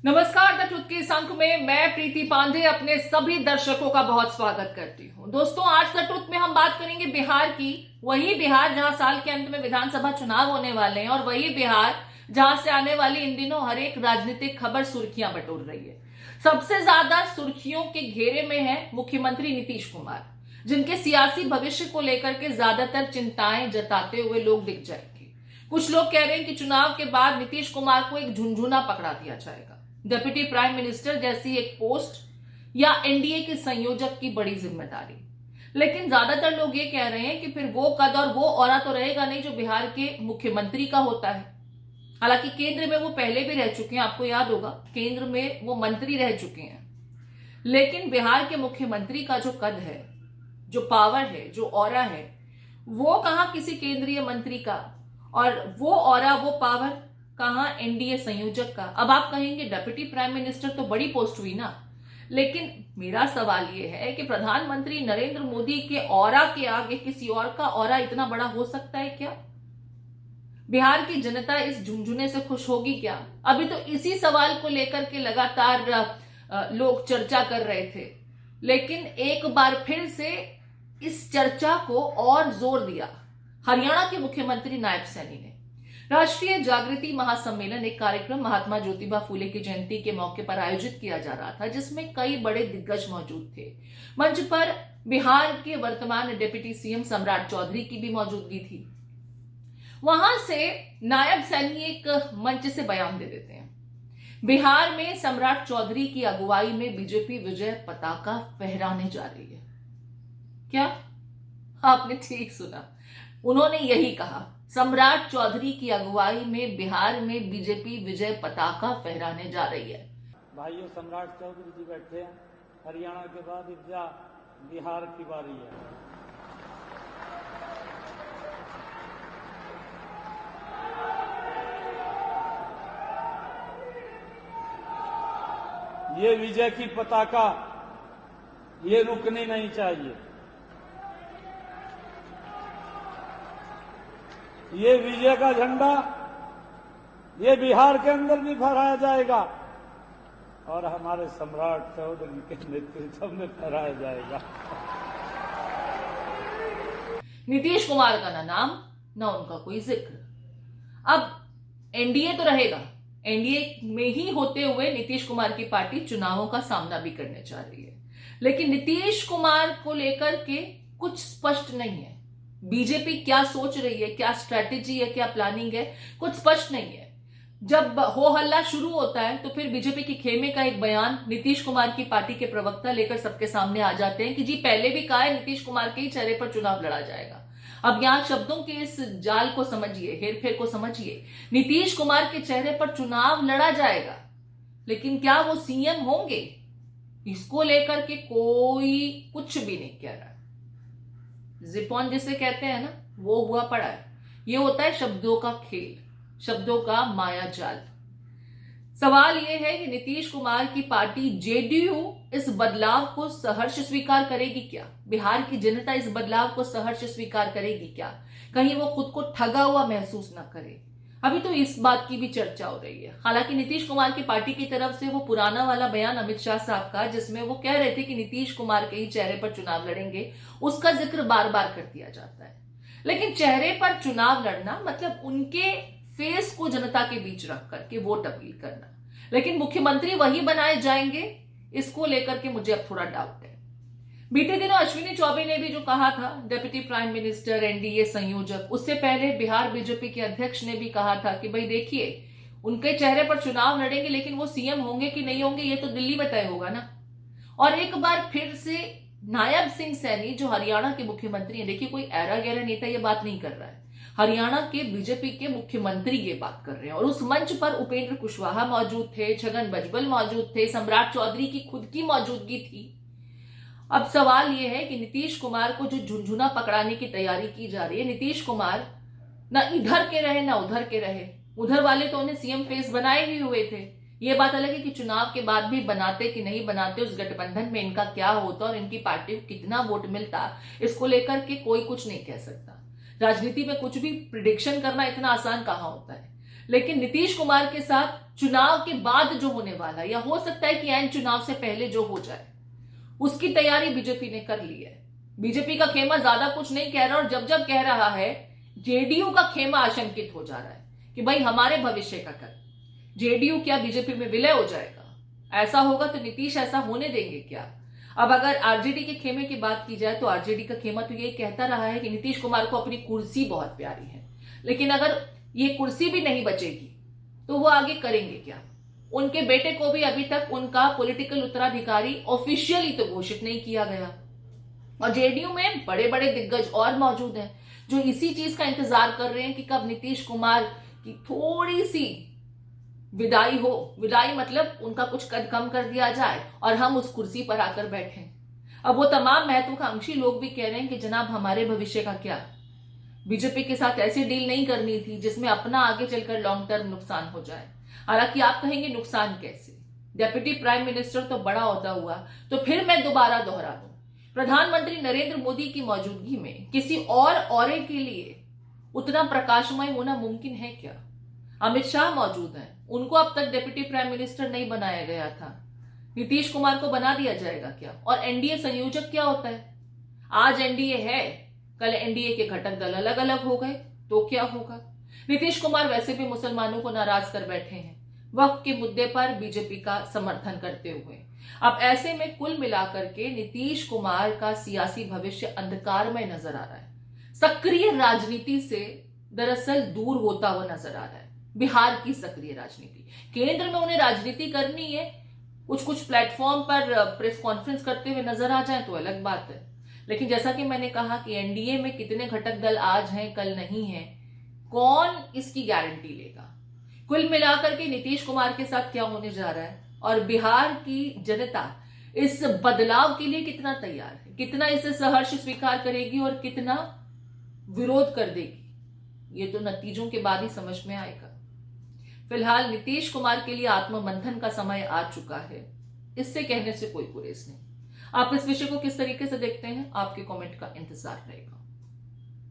नमस्कार। The truth के इस अंक में मैं प्रीति पांडे अपने सभी दर्शकों का बहुत स्वागत करती हूं। दोस्तों, आज द ट्रुथ में हम बात करेंगे बिहार की। वही बिहार जहां साल के अंत में विधानसभा चुनाव होने वाले हैं और वही बिहार जहां से आने वाली इन दिनों हर एक राजनीतिक खबर सुर्खियां बटोर रही है। सबसे ज्यादा सुर्खियों के घेरे में है मुख्यमंत्री नीतीश कुमार, जिनके सियासी भविष्य को लेकर के ज्यादातर चिंताएं जताते हुए लोग दिख जाएंगे। कुछ लोग कह रहे हैं कि चुनाव के बाद नीतीश कुमार को एक झुनझुना पकड़ा दिया जाएगा, डिप्टी प्राइम मिनिस्टर जैसी एक पोस्ट या एनडीए के संयोजक की बड़ी जिम्मेदारी। लेकिन ज्यादातर लोग ये कह रहे हैं कि फिर वो कद और वो औरा तो रहेगा नहीं जो बिहार के मुख्यमंत्री का होता है। हालांकि केंद्र में वो पहले भी रह चुके हैं, आपको याद होगा केंद्र में वो मंत्री रह चुके हैं। लेकिन बिहार के मुख्यमंत्री का जो कद है, जो पावर है, जो औरा है, वो कहां किसी केंद्रीय मंत्री का, और वो औरा वो पावर कहां एनडीए संयोजक का। अब आप कहेंगे डिप्टी प्राइम मिनिस्टर तो बड़ी पोस्ट हुई ना, लेकिन मेरा सवाल यह है कि प्रधानमंत्री नरेंद्र मोदी के औरा के आगे किसी और का औरा इतना बड़ा हो सकता है क्या? बिहार की जनता इस झुंझुने से खुश होगी क्या? अभी तो इसी सवाल को लेकर के लगातार लोग चर्चा कर रहे थे, लेकिन एक बार फिर से इस चर्चा को और जोर दिया हरियाणा के मुख्यमंत्री नायब सैनी ने। राष्ट्रीय जागृति महासम्मेलन एक कार्यक्रम महात्मा ज्योतिबा फूले की जयंती के मौके पर आयोजित किया जा रहा था, जिसमें कई बड़े दिग्गज मौजूद थे। मंच पर बिहार के वर्तमान डिप्टी सीएम सम्राट चौधरी की भी मौजूदगी थी। वहां से नायब सैनी एक मंच से बयान दे देते हैं। बिहार में सम्राट चौधरी की अगुवाई में बीजेपी विजय पताका फहराने जा रही है। क्या आपने ठीक सुना? उन्होंने यही कहा, सम्राट चौधरी की अगुवाई में बिहार में बीजेपी विजय पताका फहराने जा रही है। भाइयों, सम्राट चौधरी जी बैठे हैं। हरियाणा के बाद बिहार की बारी है। ये विजय की पताका ये रुकनी नहीं चाहिए। ये विजय का झंडा ये बिहार के अंदर भी फहराया जाएगा और हमारे सम्राट चौधरी के नेतृत्व में फहराया जाएगा। नीतीश कुमार का ना नाम ना उनका कोई जिक्र। अब एनडीए तो रहेगा, एनडीए में ही होते हुए नीतीश कुमार की पार्टी चुनावों का सामना भी करने जा रही है, लेकिन नीतीश कुमार को लेकर के कुछ स्पष्ट नहीं है। बीजेपी क्या सोच रही है, क्या स्ट्रैटेजी है, क्या प्लानिंग है, कुछ स्पष्ट नहीं है। जब हो हल्ला शुरू होता है तो फिर बीजेपी की खेमे का एक बयान नीतीश कुमार की पार्टी के प्रवक्ता लेकर सबके सामने आ जाते हैं कि जी पहले भी कहा है नीतीश कुमार के ही चेहरे पर चुनाव लड़ा जाएगा। अब यहां शब्दों के इस जाल को समझिए, हेरफेर को समझिए। नीतीश कुमार के चेहरे पर चुनाव लड़ा जाएगा, लेकिन क्या वो सीएम होंगे, इसको लेकर के कोई कुछ भी नहीं कह रहा। जिपॉन जिसे कहते हैं ना, वो हुआ पड़ा है। ये होता है शब्दों का खेल, शब्दों का माया जाल। सवाल यह है कि नीतीश कुमार की पार्टी जेडीयू इस बदलाव को सहर्ष स्वीकार करेगी क्या? बिहार की जनता इस बदलाव को सहर्ष स्वीकार करेगी क्या? कहीं वो खुद को ठगा हुआ महसूस ना करे। अभी तो इस बात की भी चर्चा हो रही है। हालांकि नीतीश कुमार की पार्टी की तरफ से वो पुराना वाला बयान अमित शाह साहब का, जिसमें वो कह रहे थे कि नीतीश कुमार के ही चेहरे पर चुनाव लड़ेंगे, उसका जिक्र बार बार कर दिया जाता है। लेकिन चेहरे पर चुनाव लड़ना मतलब उनके फेस को जनता के बीच रख करके वोट अपील करना, लेकिन मुख्यमंत्री वही बनाए जाएंगे, इसको लेकर के मुझे अब थोड़ा डाउट है। बीते दिनों अश्विनी चौबे ने भी जो कहा था, डिप्टी प्राइम मिनिस्टर, एनडीए संयोजक, उससे पहले बिहार बीजेपी के अध्यक्ष ने भी कहा था कि भाई देखिए उनके चेहरे पर चुनाव लड़ेंगे, लेकिन वो सीएम होंगे कि नहीं होंगे ये तो दिल्ली में तय होगा ना। और एक बार फिर से नायब सिंह सैनी जो हरियाणा के मुख्यमंत्री हैं, देखिए कोई ऐरा गैरा नेता ये बात नहीं कर रहा है, हरियाणा के बीजेपी के मुख्यमंत्री ये बात कर रहे हैं। और उस मंच पर उपेंद्र कुशवाहा मौजूद थे, छगन भुजबल मौजूद थे, सम्राट चौधरी की खुद की मौजूदगी थी। अब सवाल यह है कि नीतीश कुमार को जो झुनझुना पकड़ाने की तैयारी की जा रही है, नीतीश कुमार ना इधर के रहे ना उधर के रहे। उधर वाले तो उन्हें सीएम फेस बनाए ही हुए थे। ये बात अलग है कि चुनाव के बाद भी बनाते कि नहीं बनाते, उस गठबंधन में इनका क्या होता और इनकी पार्टी को कितना वोट मिलता, इसको लेकर के कोई कुछ नहीं कह सकता। राजनीति में कुछ भी प्रिडिक्शन करना इतना आसान कहां होता है। लेकिन नीतीश कुमार के साथ चुनाव के बाद जो होने वाला है, या हो सकता है कि एन चुनाव से पहले जो हो जाए, उसकी तैयारी बीजेपी ने कर ली है। बीजेपी का खेमा ज्यादा कुछ नहीं कह रहा, और जब जब कह रहा है जेडीयू का खेमा आशंकित हो जा रहा है कि भाई हमारे भविष्य का कर, जेडीयू क्या बीजेपी में विलय हो जाएगा? ऐसा होगा तो नीतीश ऐसा होने देंगे क्या? अब अगर आरजेडी के खेमे की बात की जाए तो आरजेडी का खेमा तो यही कहता रहा है कि नीतीश कुमार को अपनी कुर्सी बहुत प्यारी है, लेकिन अगर ये कुर्सी भी नहीं बचेगी तो वो आगे करेंगे क्या? उनके बेटे को भी अभी तक उनका पॉलिटिकल उत्तराधिकारी ऑफिशियली तो घोषित नहीं किया गया, और जेडीयू में बड़े बड़े दिग्गज और मौजूद हैं जो इसी चीज का इंतजार कर रहे हैं कि कब नीतीश कुमार की थोड़ी सी विदाई हो। विदाई मतलब उनका कुछ कद कम कर दिया जाए और हम उस कुर्सी पर आकर बैठे। अब वो तमाम महत्वाकांक्षी लोग भी कह रहे हैं कि जनाब हमारे भविष्य का क्या? बीजेपी के साथ ऐसी डील नहीं करनी थी जिसमें अपना आगे चलकर लॉन्ग टर्म नुकसान हो जाए। हालांकि आप कहेंगे नुकसान कैसे? डेप्यूटी प्राइम मिनिस्टर तो बड़ा होता हुआ, तो फिर मैं दोबारा दोहरा दूं, प्रधानमंत्री नरेंद्र मोदी की मौजूदगी में किसी और औरे के लिए उतना प्रकाशमय होना मुमकिन है क्या? अमित शाह मौजूद हैं, उनको अब तक डेप्यूटी प्राइम मिनिस्टर नहीं बनाया गया था, नीतीश कुमार को बना दिया जाएगा क्या? और एनडीए संयोजक क्या होता है? आज एनडीए है, कल एनडीए के घटक दल अलग अलग हो गए तो क्या होगा? नीतीश कुमार वैसे भी मुसलमानों को नाराज कर बैठे हैं वक्फ के मुद्दे पर बीजेपी का समर्थन करते हुए। अब ऐसे में कुल मिलाकर के नीतीश कुमार का सियासी भविष्य अंधकार में नजर आ रहा है। सक्रिय राजनीति से दरअसल दूर होता हुआ नजर आ रहा है। बिहार की सक्रिय राजनीति, केंद्र में उन्हें राजनीति करनी है, कुछ कुछ प्लेटफॉर्म पर प्रेस कॉन्फ्रेंस करते हुए नजर आ जाए तो अलग बात है, लेकिन जैसा कि मैंने कहा कि एनडीए में कितने घटक दल आज हैं कल नहीं है, कौन इसकी गारंटी लेगा? कुल मिलाकर के नीतीश कुमार के साथ क्या होने जा रहा है, और बिहार की जनता इस बदलाव के लिए कितना तैयार है, कितना इसे सहर्ष स्वीकार करेगी और कितना विरोध कर देगी, ये तो नतीजों के बाद ही समझ में आएगा। फिलहाल नीतीश कुमार के लिए आत्ममंथन का समय आ चुका है, इससे कहने से कोई गुरेज नहीं। आप इस विषय को किस तरीके से देखते हैं? आपके कमेंट का इंतजार रहेगा।